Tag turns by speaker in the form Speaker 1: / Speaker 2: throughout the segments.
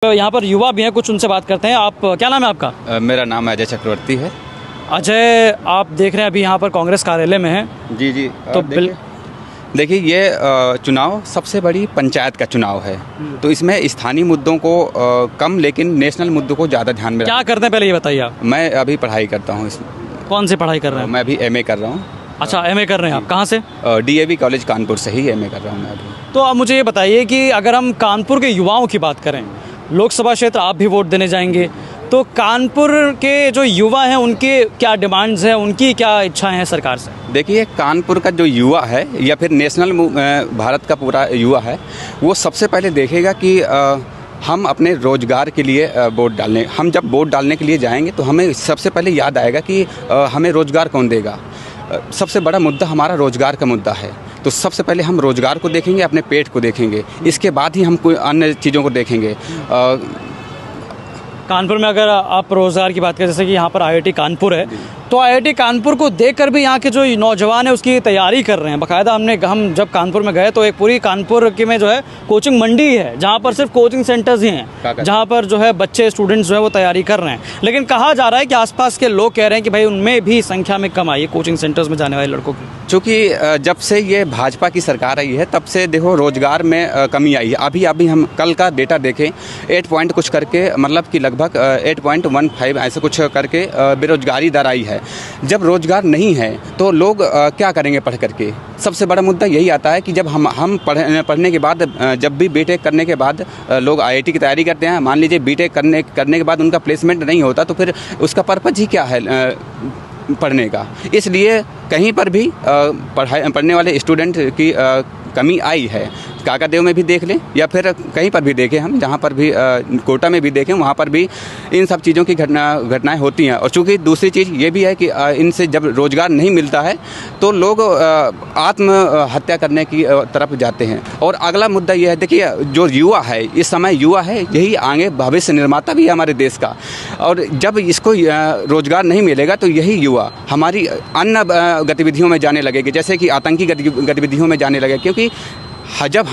Speaker 1: तो यहाँ पर युवा भी हैं, कुछ उनसे बात करते हैं। आप क्या नाम है आपका?
Speaker 2: मेरा नाम अजय चक्रवर्ती है।
Speaker 1: अजय, आप देख रहे हैं अभी यहाँ पर कांग्रेस कार्यालय में हैं।
Speaker 2: जी जी।
Speaker 1: तो
Speaker 2: देखिए ये चुनाव सबसे बड़ी पंचायत का चुनाव है, तो इसमें स्थानीय मुद्दों को कम लेकिन नेशनल मुद्दों को ज़्यादा ध्यान में
Speaker 1: क्या करते हैं पहले ये बताइए आप।
Speaker 2: मैं अभी पढ़ाई करता हूँ इसमें।
Speaker 1: कौन सी पढ़ाई कर रहे हैं?
Speaker 2: मैं अभी एमए कर रहा हूँ।
Speaker 1: अच्छा, एमए कर रहे हैं आप? कहाँ से?
Speaker 2: डीएवी कॉलेज कानपुर से ही एमए कर रहा हूँ मैं अभी।
Speaker 1: तो अब मुझे ये बताइए कि अगर हम कानपुर के युवाओं की बात करें, लोकसभा क्षेत्र आप भी वोट देने जाएंगे, तो कानपुर के जो युवा हैं उनकी क्या डिमांड्स हैं, उनकी क्या इच्छाएं हैं सरकार से?
Speaker 2: देखिए, कानपुर का जो युवा है या फिर नेशनल भारत का पूरा युवा है, वो सबसे पहले देखेगा कि हम अपने रोज़गार के लिए वोट डालने, हम जब वोट डालने के लिए जाएंगे तो हमें सबसे पहले याद आएगा कि हमें रोज़गार कौन देगा। सबसे बड़ा मुद्दा हमारा रोज़गार का मुद्दा है, तो सबसे पहले हम रोज़गार को देखेंगे, अपने पेट को देखेंगे, इसके बाद ही हम कोई अन्य चीज़ों को देखेंगे।
Speaker 1: कानपुर में अगर आप रोज़गार की बात करें, जैसे कि यहाँ पर आईआईटी कानपुर है, तो आईआईटी कानपुर को देखकर भी यहाँ के जो नौजवान हैं उसकी तैयारी कर रहे हैं। बाकायदा हम जब कानपुर में गए तो एक पूरी कानपुर के में जो है कोचिंग मंडी है, जहाँ पर सिर्फ कोचिंग सेंटर्स ही हैं, जहाँ पर जो है बच्चे स्टूडेंट्स जो है वो तैयारी कर रहे हैं। लेकिन कहा जा रहा है कि आसपास के लोग कह रहे हैं कि भाई उनमें भी संख्या में कम आई है कोचिंग सेंटर्स में जाने वाले लड़कों की।
Speaker 2: चूँकि जब से ये भाजपा की सरकार आई है तब से देखो रोज़गार में कमी आई है। अभी हम कल का डेटा देखें, 8 पॉइंट कुछ करके, मतलब कि लगभग 8.15 ऐसे कुछ करके बेरोजगारी दर आई है। जब रोज़गार नहीं है तो लोग क्या करेंगे पढ़ करके? सबसे बड़ा मुद्दा यही आता है कि जब हम पढ़ने के बाद, जब भी बीटेक करने के बाद लोग आईआईटी की तैयारी करते हैं, मान लीजिए बीटेक करने के बाद उनका प्लेसमेंट नहीं होता, तो फिर उसका पर्पज़ ही क्या है पढ़ने का? इसलिए कहीं पर भी पढ़ने वाले स्टूडेंट की कमी आई है। काकादेव में भी देख लें या फिर कहीं पर भी देखें, हम जहाँ पर भी कोटा में भी देखें, वहाँ पर भी इन सब चीज़ों की घटनाएं होती हैं। और चूँकि दूसरी चीज़ ये भी है कि इनसे जब रोज़गार नहीं मिलता है तो लोग आत्महत्या करने की तरफ जाते हैं। और अगला मुद्दा ये है, देखिए जो युवा है इस समय, युवा है यही आगे भविष्य निर्माता भी है हमारे देश का, और जब इसको रोज़गार नहीं मिलेगा तो यही युवा हमारी अन्य गतिविधियों में जाने लगेगी, जैसे कि आतंकी गतिविधियों में जाने लगे। क्योंकि जब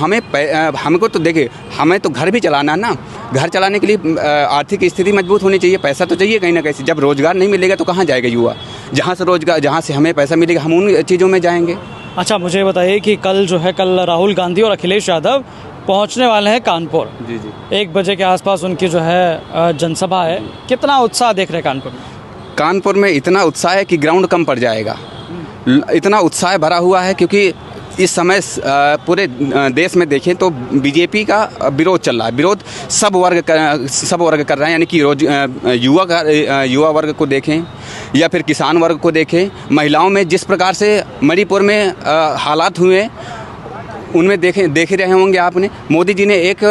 Speaker 2: हमको तो देखिए, हमें तो घर भी चलाना है ना, घर चलाने के लिए आर्थिक स्थिति मजबूत होनी चाहिए, पैसा तो चाहिए कहीं ना कहीं। जब रोज़गार नहीं मिलेगा तो कहाँ जाएगा युवा? जहाँ से हमें पैसा मिलेगा हम उन चीज़ों में जाएंगे।
Speaker 1: अच्छा, मुझे बताइए कि कल राहुल गांधी और अखिलेश यादव पहुंचने वाले हैं कानपुर।
Speaker 2: जी जी।
Speaker 1: 1 बजे के आसपास उनकी जो है जनसभा है। कितना उत्साह देख रहे हैं कानपुर में?
Speaker 2: कानपुर में इतना उत्साह है कि ग्राउंड कम पड़ जाएगा, इतना उत्साह भरा हुआ है। क्योंकि इस समय पूरे देश में देखें तो बीजेपी का विरोध चल रहा है। विरोध सब वर्ग कर रहे हैं, यानी कि युवा वर्ग को देखें या फिर किसान वर्ग को देखें, महिलाओं में जिस प्रकार से मणिपुर में हालात हुए उनमें देख रहे होंगे आपने। मोदी जी ने एक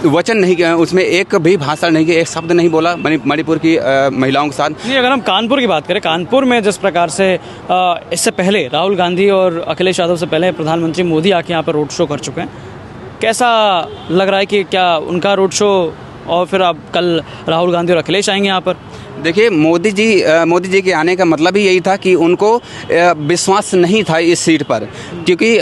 Speaker 2: वचन नहीं किया, उसमें एक भी भाषण नहीं किया, एक शब्द नहीं बोला मणिपुर की महिलाओं के साथ।
Speaker 1: नहीं, अगर हम कानपुर की बात करें, कानपुर में जिस प्रकार से इससे पहले राहुल गांधी और अखिलेश यादव से पहले प्रधानमंत्री मोदी आके यहाँ पर रोड शो कर चुके हैं, कैसा लग रहा है कि क्या उनका रोड शो और फिर अब कल राहुल गांधी और अखिलेश आएंगे यहाँ पर?
Speaker 2: देखिए, मोदी जी के आने का मतलब ही यही था कि उनको विश्वास नहीं था इस सीट पर, क्योंकि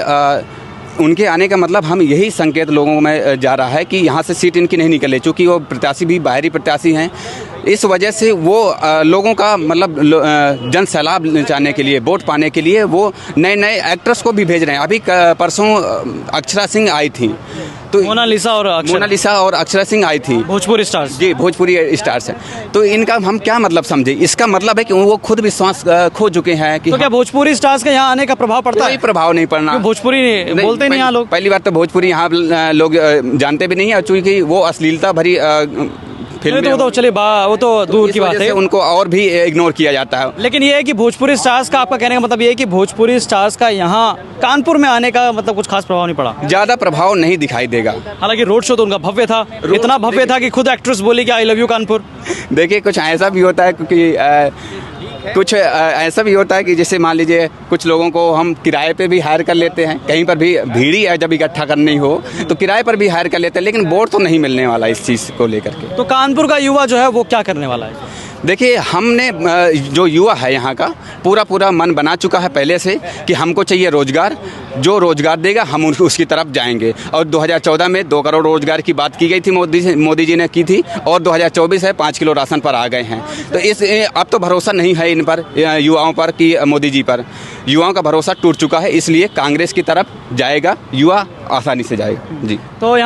Speaker 2: उनके आने का मतलब हम यही संकेत लोगों में जा रहा है कि यहाँ से सीट इनकी नहीं निकले। चूँकि वो प्रत्याशी भी बाहरी प्रत्याशी हैं, इस वजह से वो लोगों का मतलब जन सैलाब चाहने के लिए, वोट पाने के लिए वो नए एक्ट्रेस को भी भेज रहे हैं। अभी परसों अक्षरा सिंह आई थी, तो मोनालिसा और अक्षरा सिंह आई थी,
Speaker 1: भोजपुरी स्टार्स।
Speaker 2: जी, भोजपुरी स्टार्स हैं। तो इनका हम क्या मतलब समझे? इसका मतलब है कि वो खुद विश्वास खो चुके हैं कि
Speaker 1: तो क्या भोजपुरी स्टार्स का यहाँ आने का प्रभाव पड़ता है?
Speaker 2: कोई प्रभाव नहीं पड़ना।
Speaker 1: भोजपुरी बोलते नहीं यहाँ लोग।
Speaker 2: पहली बात तो भोजपुरी यहाँ लोग जानते भी नहीं है, चूँकि वो अश्लीलता भरी
Speaker 1: तो चलिए वो तो दूर की बात है,
Speaker 2: उनको और भी इग्नोर किया जाता है।
Speaker 1: लेकिन ये है कि भोजपुरी स्टार्स का, आपका कहने का मतलब ये है कि भोजपुरी स्टार्स का यहाँ कानपुर में आने का मतलब कुछ खास प्रभाव नहीं पड़ा?
Speaker 2: ज़्यादा प्रभाव नहीं दिखाई देगा।
Speaker 1: हालांकि रोड शो तो उनका भव्य था, इतना भव्य था कि खुद एक्ट्रेस बोली कि आई लव यू कानपुर।
Speaker 2: देखिए, कुछ ऐसा भी होता है, क्योंकि कुछ ऐसा भी होता है कि जैसे मान लीजिए कुछ लोगों को हम किराए पे भी हायर कर लेते हैं, कहीं पर भी भीड़ी है जब इकट्ठा करनी हो तो किराए पर भी हायर कर लेते हैं, लेकिन वोट तो नहीं मिलने वाला इस चीज़ को लेकर के।
Speaker 1: तो कानपुर का युवा जो है वो क्या करने वाला है?
Speaker 2: देखिए हमने जो युवा है यहाँ का पूरा मन बना चुका है पहले से कि हमको चाहिए रोजगार, जो रोजगार देगा हम उसकी तरफ जाएंगे। और 2014 में 2 करोड़ रोजगार की बात की गई थी, मोदी जी ने की थी, और 2024 है 5 किलो राशन पर आ गए हैं। तो अब तो भरोसा नहीं है इन पर, युवाओं पर कि मोदी जी पर। युवाओं का भरोसा टूट चुका है, इसलिए कांग्रेस की तरफ जाएगा युवा, आसानी से जाएगा जी।
Speaker 1: तो